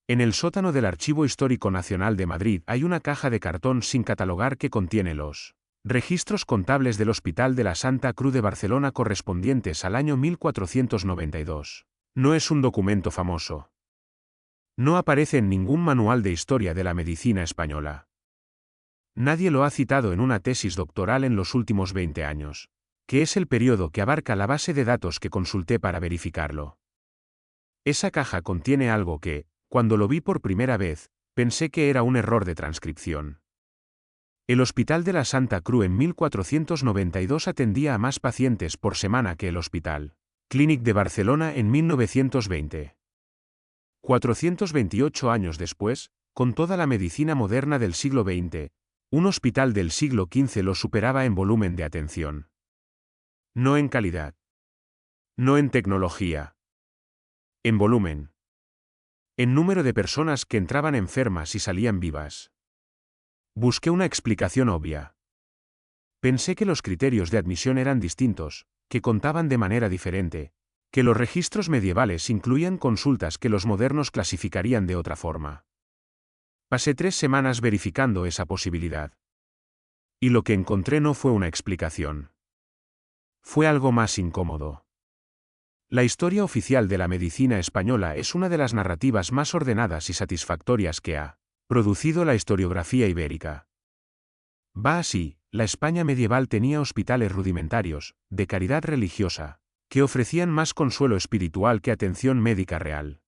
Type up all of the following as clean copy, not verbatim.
En el sótano del Archivo Histórico Nacional de Madrid hay una caja de cartón sin catalogar que contiene los registros contables del Hospital de la Santa Cruz de Barcelona correspondientes al año 1492. No es un documento famoso. No aparece en ningún manual de historia de la medicina española. Nadie lo ha citado en una tesis doctoral en los últimos 20 años, que es el periodo que abarca la base de datos que consulté para verificarlo. Esa caja contiene algo que, cuando lo vi por primera vez, pensé que era un error de transcripción. El Hospital de la Santa Cruz en 1492 atendía a más pacientes por semana que el Hospital Clínic de Barcelona en 1920. 428 años después, con toda la medicina moderna del siglo XX, un hospital del siglo XV lo superaba en volumen de atención. No en calidad. No en tecnología. En volumen. En número de personas que entraban enfermas y salían vivas. Busqué una explicación obvia. Pensé que los criterios de admisión eran distintos, que contaban de manera diferente, que los registros medievales incluían consultas que los modernos clasificarían de otra forma. Pasé 3 semanas verificando esa posibilidad. Y lo que encontré no fue una explicación. Fue algo más incómodo. La historia oficial de la medicina española es una de las narrativas más ordenadas y satisfactorias que ha producido la historiografía ibérica. Va así: la España medieval tenía hospitales rudimentarios, de caridad religiosa, que ofrecían más consuelo espiritual que atención médica real.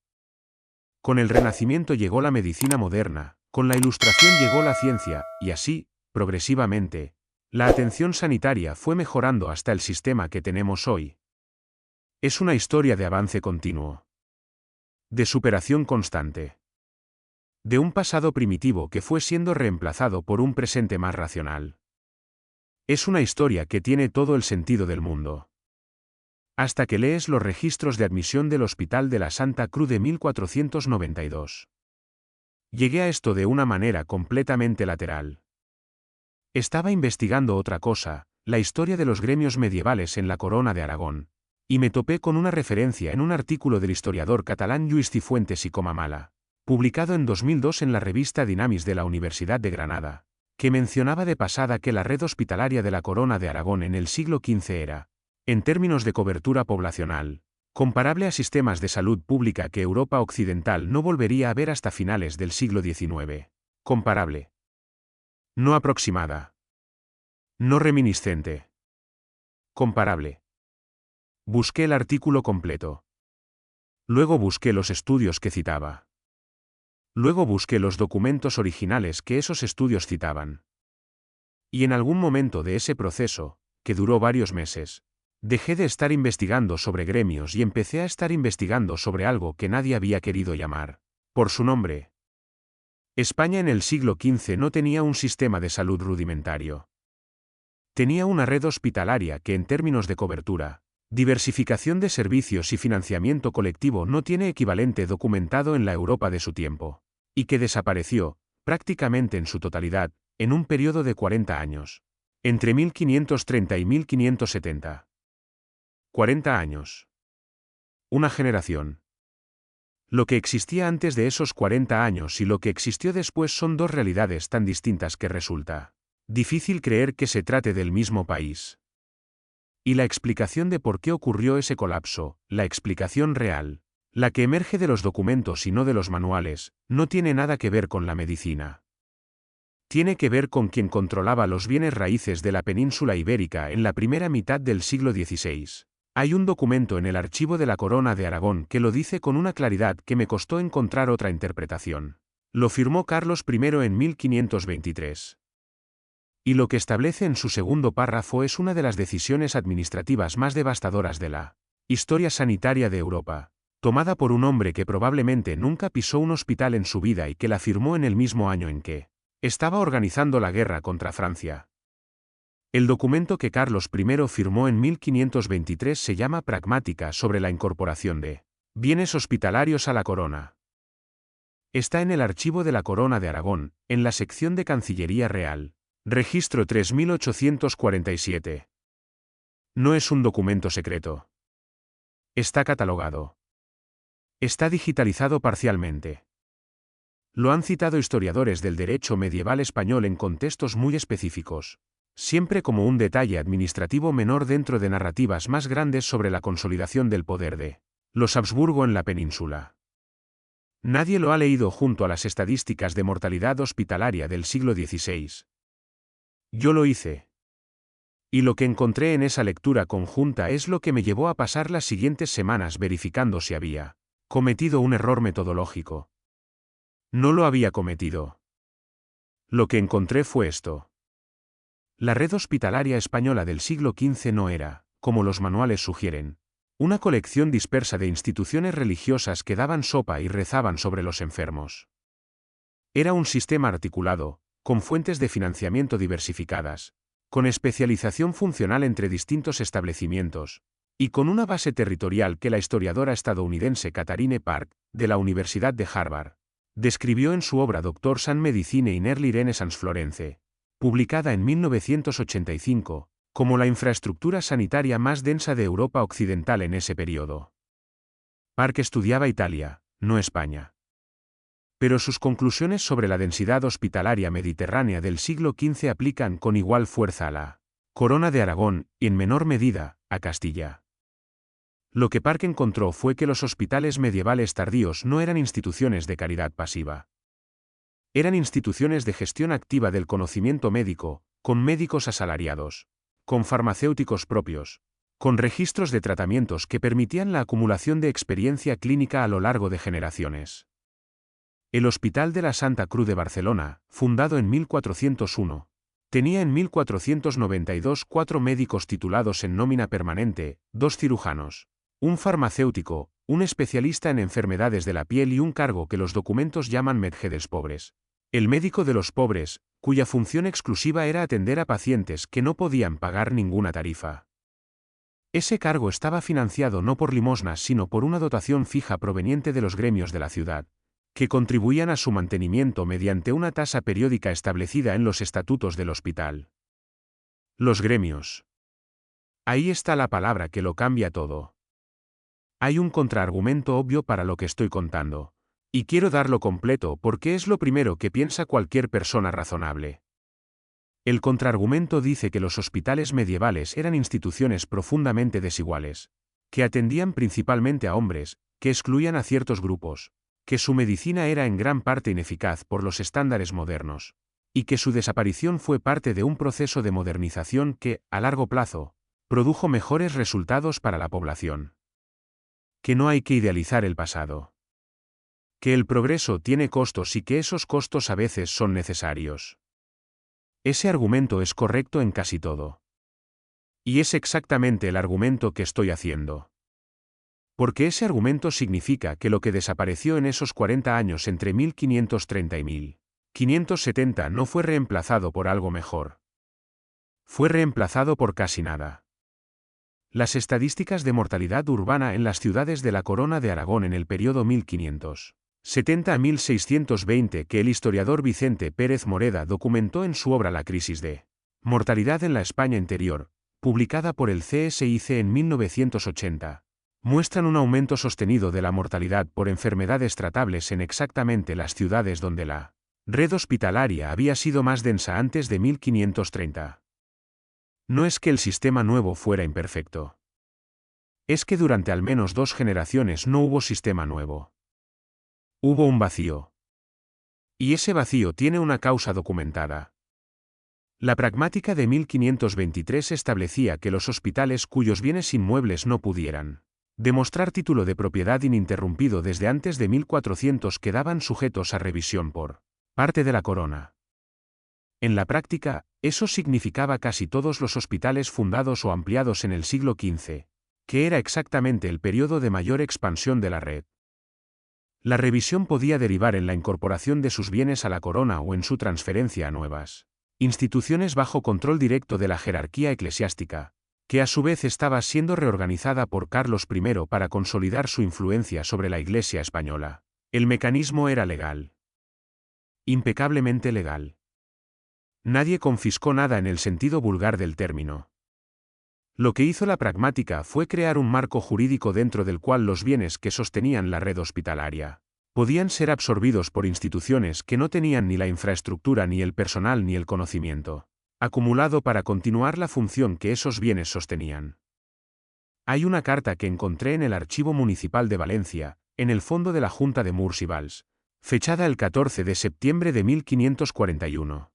Con el Renacimiento llegó la medicina moderna, con la Ilustración llegó la ciencia, y así, progresivamente, la atención sanitaria fue mejorando hasta el sistema que tenemos hoy. Es una historia de avance continuo. De superación constante. De un pasado primitivo que fue siendo reemplazado por un presente más racional. Es una historia que tiene todo el sentido del mundo. Hasta que lees los registros de admisión del Hospital de la Santa Cruz de 1492. Llegué a esto de una manera completamente lateral. Estaba investigando otra cosa, la historia de los gremios medievales en la Corona de Aragón, y me topé con una referencia en un artículo del historiador catalán Lluís Cifuentes y Comamala, publicado en 2002 en la revista Dinamis de la Universidad de Granada, que mencionaba de pasada que la red hospitalaria de la Corona de Aragón en el siglo XV era, en términos de cobertura poblacional, comparable a sistemas de salud pública que Europa occidental no volvería a ver hasta finales del siglo XIX. Comparable. No aproximada. No reminiscente. Comparable. Busqué el artículo completo. Luego busqué los estudios que citaba. Luego busqué los documentos originales que esos estudios citaban. Y en algún momento de ese proceso, que duró varios meses, dejé de estar investigando sobre gremios y empecé a estar investigando sobre algo que nadie había querido llamar por su nombre. España en el siglo XV no tenía un sistema de salud rudimentario. Tenía una red hospitalaria que en términos de cobertura, diversificación de servicios y financiamiento colectivo no tiene equivalente documentado en la Europa de su tiempo, y que desapareció, prácticamente en su totalidad, en un periodo de 40 años. Entre 1530 y 1570. 40 años. Una generación. Lo que existía antes de esos 40 años y lo que existió después son dos realidades tan distintas que resulta difícil creer que se trate del mismo país. Y la explicación de por qué ocurrió ese colapso, la explicación real, la que emerge de los documentos y no de los manuales, no tiene nada que ver con la medicina. Tiene que ver con quien controlaba los bienes raíces de la península ibérica en la primera mitad del siglo XVI. Hay un documento en el archivo de la Corona de Aragón que lo dice con una claridad que me costó encontrar otra interpretación. Lo firmó Carlos I en 1523. Y lo que establece en su segundo párrafo es una de las decisiones administrativas más devastadoras de la historia sanitaria de Europa, tomada por un hombre que probablemente nunca pisó un hospital en su vida y que la firmó en el mismo año en que estaba organizando la guerra contra Francia. El documento que Carlos I firmó en 1523 se llama Pragmática sobre la incorporación de bienes hospitalarios a la corona. Está en el archivo de la Corona de Aragón, en la sección de Cancillería Real. Registro 3847. No es un documento secreto. Está catalogado. Está digitalizado parcialmente. Lo han citado historiadores del derecho medieval español en contextos muy específicos, siempre como un detalle administrativo menor dentro de narrativas más grandes sobre la consolidación del poder de los Habsburgo en la península. Nadie lo ha leído junto a las estadísticas de mortalidad hospitalaria del siglo XVI. Yo lo hice. Y lo que encontré en esa lectura conjunta es lo que me llevó a pasar las siguientes semanas verificando si había cometido un error metodológico. No lo había cometido. Lo que encontré fue esto. La red hospitalaria española del siglo XV no era, como los manuales sugieren, una colección dispersa de instituciones religiosas que daban sopa y rezaban sobre los enfermos. Era un sistema articulado, con fuentes de financiamiento diversificadas, con especialización funcional entre distintos establecimientos, y con una base territorial que la historiadora estadounidense Catharine Park, de la Universidad de Harvard, describió en su obra Doctors and Medicine in Early Renaissance Florence, publicada en 1985, como la infraestructura sanitaria más densa de Europa Occidental en ese periodo. Park estudiaba Italia, no España. Pero sus conclusiones sobre la densidad hospitalaria mediterránea del siglo XV aplican con igual fuerza a la Corona de Aragón, y en menor medida, a Castilla. Lo que Park encontró fue que los hospitales medievales tardíos no eran instituciones de caridad pasiva. Eran instituciones de gestión activa del conocimiento médico, con médicos asalariados, con farmacéuticos propios, con registros de tratamientos que permitían la acumulación de experiencia clínica a lo largo de generaciones. El Hospital de la Santa Cruz de Barcelona, fundado en 1401, tenía en 1492 4 médicos titulados en nómina permanente, 2 cirujanos, un farmacéutico, un especialista en enfermedades de la piel y un cargo que los documentos llaman metge dels pobres, el médico de los pobres, cuya función exclusiva era atender a pacientes que no podían pagar ninguna tarifa. Ese cargo estaba financiado no por limosnas sino por una dotación fija proveniente de los gremios de la ciudad, que contribuían a su mantenimiento mediante una tasa periódica establecida en los estatutos del hospital. Los gremios. Ahí está la palabra que lo cambia todo. Hay un contraargumento obvio para lo que estoy contando, y quiero darlo completo porque es lo primero que piensa cualquier persona razonable. El contraargumento dice que los hospitales medievales eran instituciones profundamente desiguales, que atendían principalmente a hombres, que excluían a ciertos grupos, que su medicina era en gran parte ineficaz por los estándares modernos, y que su desaparición fue parte de un proceso de modernización que, a largo plazo, produjo mejores resultados para la población. Que no hay que idealizar el pasado. Que el progreso tiene costos y que esos costos a veces son necesarios. Ese argumento es correcto en casi todo. Y es exactamente el argumento que estoy haciendo. Porque ese argumento significa que lo que desapareció en esos 40 años entre 1530 y 1570 no fue reemplazado por algo mejor. Fue reemplazado por casi nada. Las estadísticas de mortalidad urbana en las ciudades de la Corona de Aragón en el periodo 1570 a 1620 que el historiador Vicente Pérez Moreda documentó en su obra La crisis de mortalidad en la España interior, publicada por el CSIC en 1980, muestran un aumento sostenido de la mortalidad por enfermedades tratables en exactamente las ciudades donde la red hospitalaria había sido más densa antes de 1530. No es que el sistema nuevo fuera imperfecto. Es que durante al menos 2 generaciones no hubo sistema nuevo. Hubo un vacío. Y ese vacío tiene una causa documentada. La pragmática de 1523 establecía que los hospitales cuyos bienes inmuebles no pudieran demostrar título de propiedad ininterrumpido desde antes de 1400 quedaban sujetos a revisión por parte de la corona. En la práctica, eso significaba casi todos los hospitales fundados o ampliados en el siglo XV, que era exactamente el periodo de mayor expansión de la red. La revisión podía derivar en la incorporación de sus bienes a la corona o en su transferencia a nuevas instituciones bajo control directo de la jerarquía eclesiástica, que a su vez estaba siendo reorganizada por Carlos I para consolidar su influencia sobre la Iglesia española. El mecanismo era legal. Impecablemente legal. Nadie confiscó nada en el sentido vulgar del término. Lo que hizo la pragmática fue crear un marco jurídico dentro del cual los bienes que sostenían la red hospitalaria podían ser absorbidos por instituciones que no tenían ni la infraestructura ni el personal ni el conocimiento acumulado para continuar la función que esos bienes sostenían. Hay una carta que encontré en el Archivo Municipal de Valencia, en el fondo de la Junta de Murs y Vals, fechada el 14 de septiembre de 1541.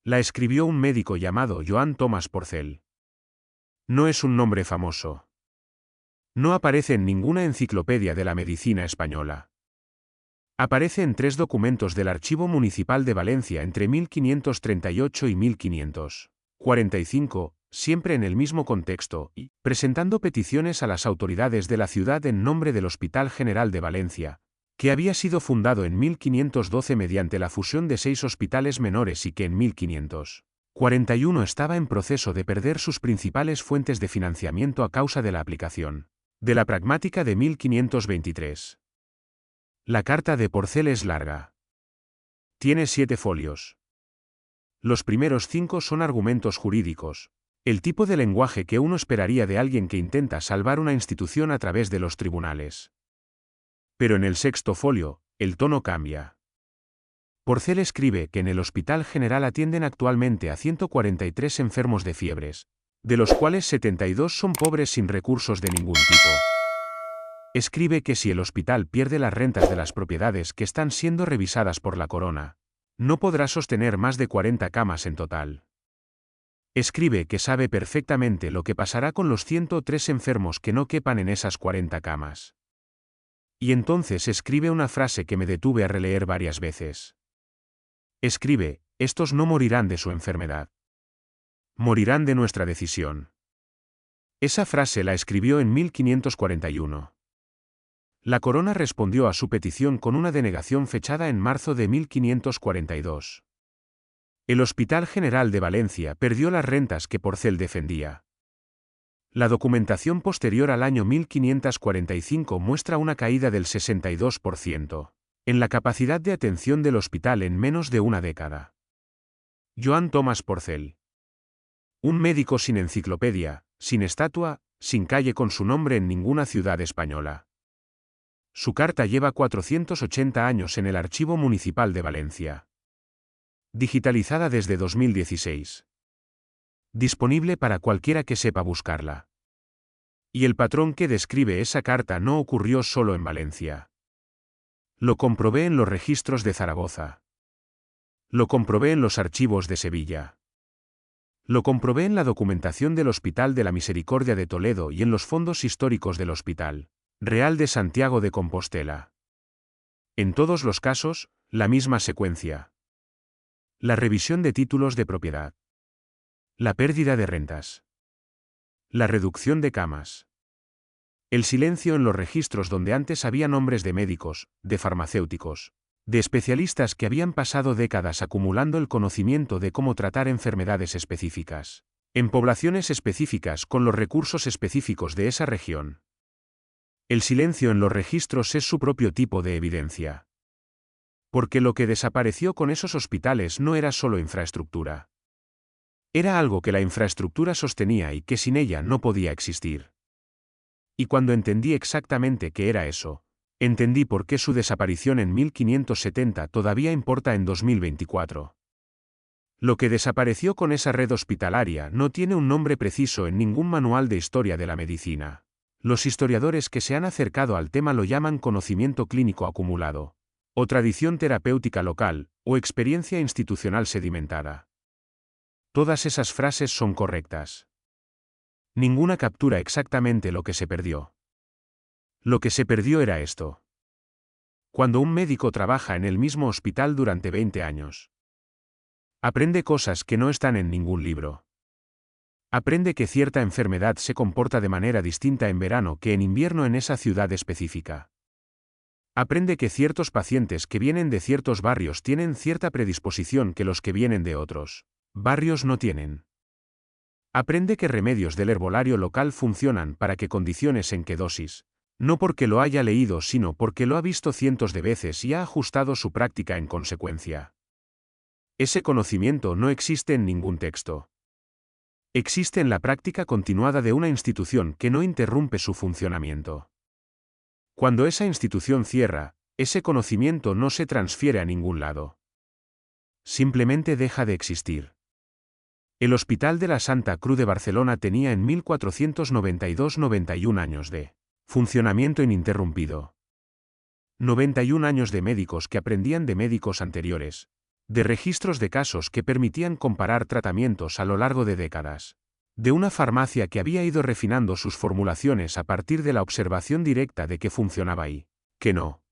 La escribió un médico llamado Joan Tomàs Porcel. No es un nombre famoso. No aparece en ninguna enciclopedia de la medicina española. Aparece en 3 documentos del Archivo Municipal de Valencia entre 1538 y 1545, siempre en el mismo contexto, y presentando peticiones a las autoridades de la ciudad en nombre del Hospital General de Valencia, que había sido fundado en 1512 mediante la fusión de 6 hospitales menores y que en 1541 estaba en proceso de perder sus principales fuentes de financiamiento a causa de la aplicación de la pragmática de 1523. La carta de Porcel es larga. Tiene 7 folios. Los primeros 5 son argumentos jurídicos, el tipo de lenguaje que uno esperaría de alguien que intenta salvar una institución a través de los tribunales. Pero en el 6º folio, el tono cambia. Porcel escribe que en el Hospital General atienden actualmente a 143 enfermos de fiebres, de los cuales 72 son pobres sin recursos de ningún tipo. Escribe que si el hospital pierde las rentas de las propiedades que están siendo revisadas por la Corona, no podrá sostener más de 40 camas en total. Escribe que sabe perfectamente lo que pasará con los 103 enfermos que no quepan en esas 40 camas. Y entonces escribe una frase que me detuve a releer varias veces. Escribe, estos no morirán de su enfermedad. Morirán de nuestra decisión. Esa frase la escribió en 1541. La Corona respondió a su petición con una denegación fechada en marzo de 1542. El Hospital General de Valencia perdió las rentas que Porcel defendía. La documentación posterior al año 1545 muestra una caída del 62% en la capacidad de atención del hospital en menos de una década. Joan Tomàs Porcel. Un médico sin enciclopedia, sin estatua, sin calle con su nombre en ninguna ciudad española. Su carta lleva 480 años en el Archivo Municipal de Valencia. Digitalizada desde 2016. Disponible para cualquiera que sepa buscarla. Y el patrón que describe esa carta no ocurrió solo en Valencia. Lo comprobé en los registros de Zaragoza. Lo comprobé en los archivos de Sevilla. Lo comprobé en la documentación del Hospital de la Misericordia de Toledo y en los fondos históricos del Hospital Real de Santiago de Compostela. En todos los casos, la misma secuencia. La revisión de títulos de propiedad. La pérdida de rentas. La reducción de camas. El silencio en los registros donde antes había nombres de médicos, de farmacéuticos, de especialistas que habían pasado décadas acumulando el conocimiento de cómo tratar enfermedades específicas, en poblaciones específicas con los recursos específicos de esa región. El silencio en los registros es su propio tipo de evidencia. Porque lo que desapareció con esos hospitales no era solo infraestructura. Era algo que la infraestructura sostenía y que sin ella no podía existir. Y cuando entendí exactamente qué era eso, entendí por qué su desaparición en 1570 todavía importa en 2024. Lo que desapareció con esa red hospitalaria no tiene un nombre preciso en ningún manual de historia de la medicina. Los historiadores que se han acercado al tema lo llaman conocimiento clínico acumulado, o tradición terapéutica local, o experiencia institucional sedimentada. Todas esas frases son correctas. Ninguna captura exactamente lo que se perdió. Lo que se perdió era esto. Cuando un médico trabaja en el mismo hospital durante 20 años, aprende cosas que no están en ningún libro. Aprende que cierta enfermedad se comporta de manera distinta en verano que en invierno en esa ciudad específica. Aprende que ciertos pacientes que vienen de ciertos barrios tienen cierta predisposición que los que vienen de otros barrios no tienen. Aprende que remedios del herbolario local funcionan para qué condiciones en qué dosis, no porque lo haya leído sino porque lo ha visto cientos de veces y ha ajustado su práctica en consecuencia. Ese conocimiento no existe en ningún texto. Existe en la práctica continuada de una institución que no interrumpe su funcionamiento. Cuando esa institución cierra, ese conocimiento no se transfiere a ningún lado. Simplemente deja de existir. El Hospital de la Santa Cruz de Barcelona tenía en 1492 91 años de funcionamiento ininterrumpido. 91 años de médicos que aprendían de médicos anteriores, de registros de casos que permitían comparar tratamientos a lo largo de décadas, de una farmacia que había ido refinando sus formulaciones a partir de la observación directa de que funcionaba y que no.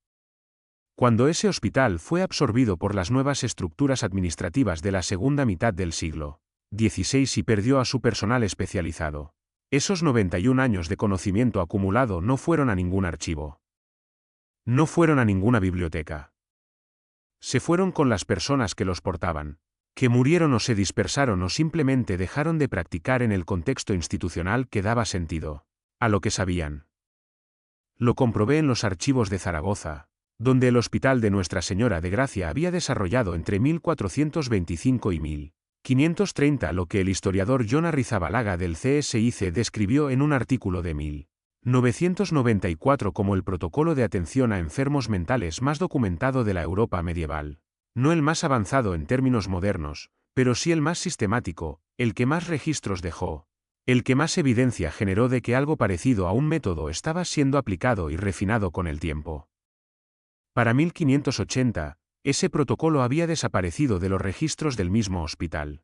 Cuando ese hospital fue absorbido por las nuevas estructuras administrativas de la segunda mitad del siglo XVI y perdió a su personal especializado, esos 91 años de conocimiento acumulado no fueron a ningún archivo. No fueron a ninguna biblioteca. Se fueron con las personas que los portaban, que murieron o se dispersaron o simplemente dejaron de practicar en el contexto institucional que daba sentido a lo que sabían. Lo comprobé en los archivos de Zaragoza, donde el Hospital de Nuestra Señora de Gracia había desarrollado entre 1425 y 1530 lo que el historiador Jon Arrizabalaga del CSIC describió en un artículo de 1994 como el protocolo de atención a enfermos mentales más documentado de la Europa medieval. No el más avanzado en términos modernos, pero sí el más sistemático, el que más registros dejó, el que más evidencia generó de que algo parecido a un método estaba siendo aplicado y refinado con el tiempo. Para 1580, ese protocolo había desaparecido de los registros del mismo hospital.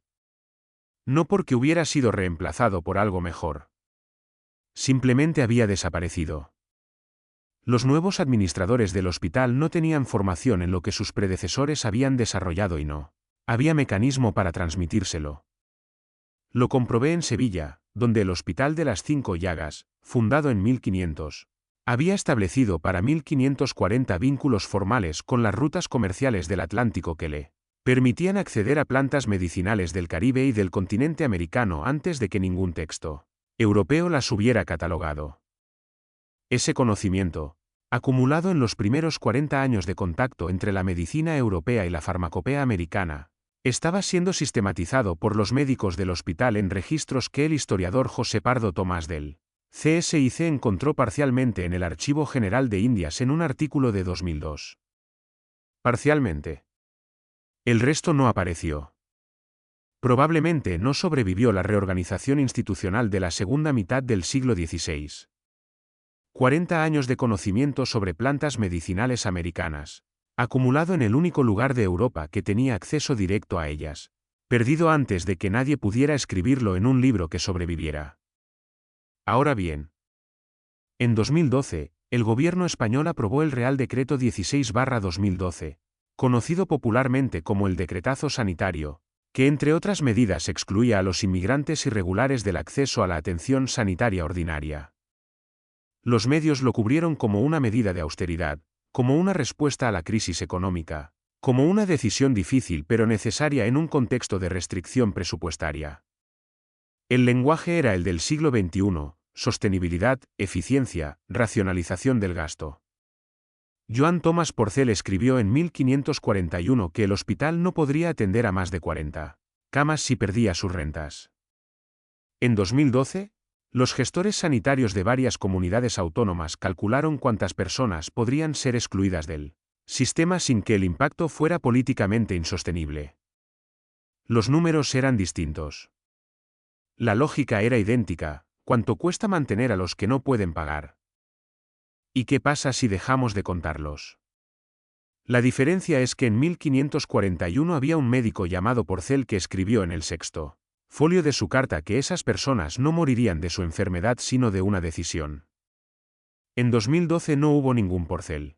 No porque hubiera sido reemplazado por algo mejor. Simplemente había desaparecido. Los nuevos administradores del hospital no tenían formación en lo que sus predecesores habían desarrollado y no había mecanismo para transmitírselo. Lo comprobé en Sevilla, donde el Hospital de las Cinco Llagas, fundado en 1500, había establecido para 1540 vínculos formales con las rutas comerciales del Atlántico que le permitían acceder a plantas medicinales del Caribe y del continente americano antes de que ningún texto europeo las hubiera catalogado. Ese conocimiento, acumulado en los primeros 40 años de contacto entre la medicina europea y la farmacopea americana, estaba siendo sistematizado por los médicos del hospital en registros que el historiador José Pardo Tomás del CSIC encontró parcialmente en el Archivo General de Indias en un artículo de 2002. Parcialmente. El resto no apareció. Probablemente no sobrevivió la reorganización institucional de la segunda mitad del siglo XVI. 40 años de conocimiento sobre plantas medicinales americanas, acumulado en el único lugar de Europa que tenía acceso directo a ellas, perdido antes de que nadie pudiera escribirlo en un libro que sobreviviera. Ahora bien, en 2012, el gobierno español aprobó el Real Decreto 16/2012, conocido popularmente como el Decretazo Sanitario, que entre otras medidas excluía a los inmigrantes irregulares del acceso a la atención sanitaria ordinaria. Los medios lo cubrieron como una medida de austeridad, como una respuesta a la crisis económica, como una decisión difícil pero necesaria en un contexto de restricción presupuestaria. El lenguaje era el del siglo XXI, sostenibilidad, eficiencia, racionalización del gasto. Joan Thomas Porcel escribió en 1541 que el hospital no podría atender a más de 40 camas si perdía sus rentas. En 2012, los gestores sanitarios de varias comunidades autónomas calcularon cuántas personas podrían ser excluidas del sistema sin que el impacto fuera políticamente insostenible. Los números eran distintos. La lógica era idéntica: ¿cuánto cuesta mantener a los que no pueden pagar? ¿Y qué pasa si dejamos de contarlos? La diferencia es que en 1541 había un médico llamado Porcel que escribió en el sexto folio de su carta que esas personas no morirían de su enfermedad sino de una decisión. En 2012 no hubo ningún Porcel.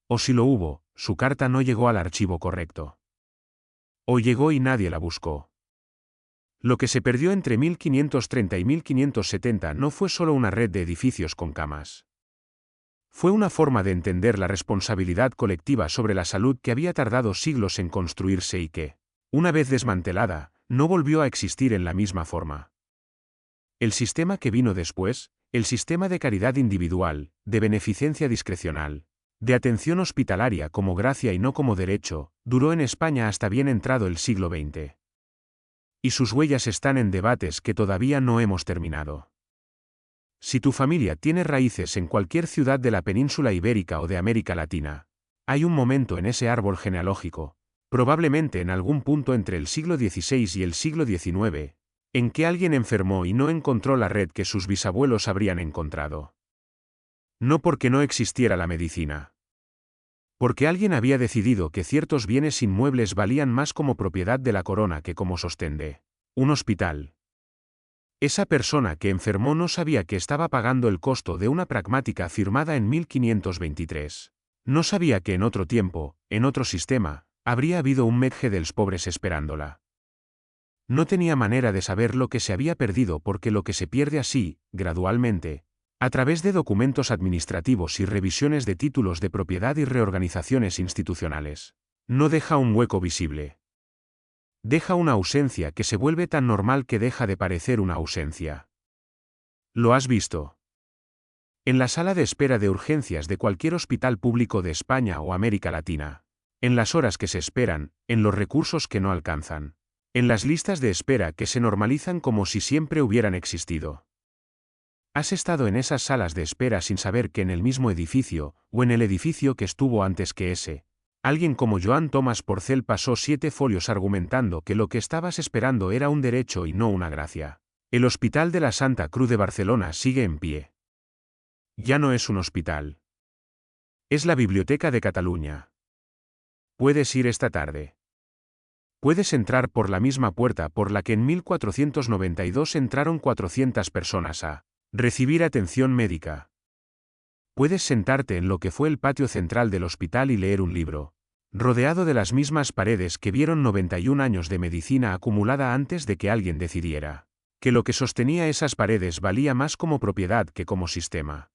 O si lo hubo, su carta no llegó al archivo correcto. O llegó y nadie la buscó. Lo que se perdió entre 1530 y 1570 no fue solo una red de edificios con camas. Fue una forma de entender la responsabilidad colectiva sobre la salud que había tardado siglos en construirse y que, una vez desmantelada, no volvió a existir en la misma forma. El sistema que vino después, el sistema de caridad individual, de beneficencia discrecional, de atención hospitalaria como gracia y no como derecho, duró en España hasta bien entrado el siglo XX. Y sus huellas están en debates que todavía no hemos terminado. Si tu familia tiene raíces en cualquier ciudad de la península ibérica o de América Latina, hay un momento en ese árbol genealógico, probablemente en algún punto entre el siglo XVI y el siglo XIX, en que alguien enfermó y no encontró la red que sus bisabuelos habrían encontrado. No porque no existiera la medicina. Porque alguien había decidido que ciertos bienes inmuebles valían más como propiedad de la corona que como sostén de un hospital. Esa persona que enfermó no sabía que estaba pagando el costo de una pragmática firmada en 1523. No sabía que en otro tiempo, en otro sistema, habría habido un Medge dels pobres esperándola. No tenía manera de saber lo que se había perdido porque lo que se pierde así, gradualmente, a través de documentos administrativos y revisiones de títulos de propiedad y reorganizaciones institucionales, no deja un hueco visible. Deja una ausencia que se vuelve tan normal que deja de parecer una ausencia. ¿Lo has visto? En la sala de espera de urgencias de cualquier hospital público de España o América Latina. En las horas que se esperan, en los recursos que no alcanzan. En las listas de espera que se normalizan como si siempre hubieran existido. ¿Has estado en esas salas de espera sin saber que en el mismo edificio, o en el edificio que estuvo antes que ese, alguien como Joan Tomàs Porcel pasó 7 folios argumentando que lo que estabas esperando era un derecho y no una gracia? El Hospital de la Santa Cruz de Barcelona sigue en pie. Ya no es un hospital. Es la Biblioteca de Cataluña. Puedes ir esta tarde. Puedes entrar por la misma puerta por la que en 1492 entraron 400 personas a recibir atención médica. Puedes sentarte en lo que fue el patio central del hospital y leer un libro, rodeado de las mismas paredes que vieron 91 años de medicina acumulada antes de que alguien decidiera que lo que sostenía esas paredes valía más como propiedad que como sistema.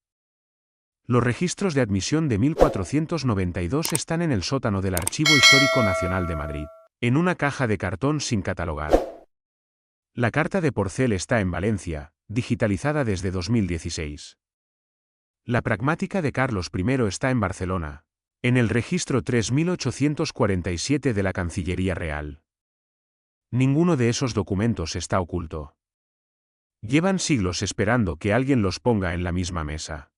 Los registros de admisión de 1492 están en el sótano del Archivo Histórico Nacional de Madrid, en una caja de cartón sin catalogar. La carta de Porcel está en Valencia, digitalizada desde 2016. La pragmática de Carlos I está en Barcelona, en el registro 3847 de la Cancillería Real. Ninguno de esos documentos está oculto. Llevan siglos esperando que alguien los ponga en la misma mesa.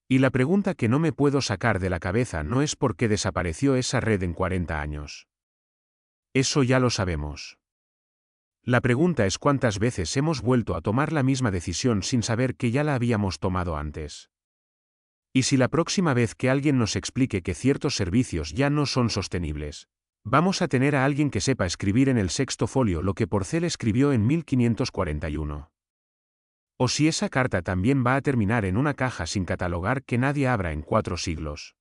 Y la pregunta que no me puedo sacar de la cabeza no es por qué desapareció esa red en 40 años. Eso ya lo sabemos. La pregunta es cuántas veces hemos vuelto a tomar la misma decisión sin saber que ya la habíamos tomado antes. Y si la próxima vez que alguien nos explique que ciertos servicios ya no son sostenibles, vamos a tener a alguien que sepa escribir en el sexto folio lo que Porcel escribió en 1541. O si esa carta también va a terminar en una caja sin catalogar que nadie abra en 4 siglos.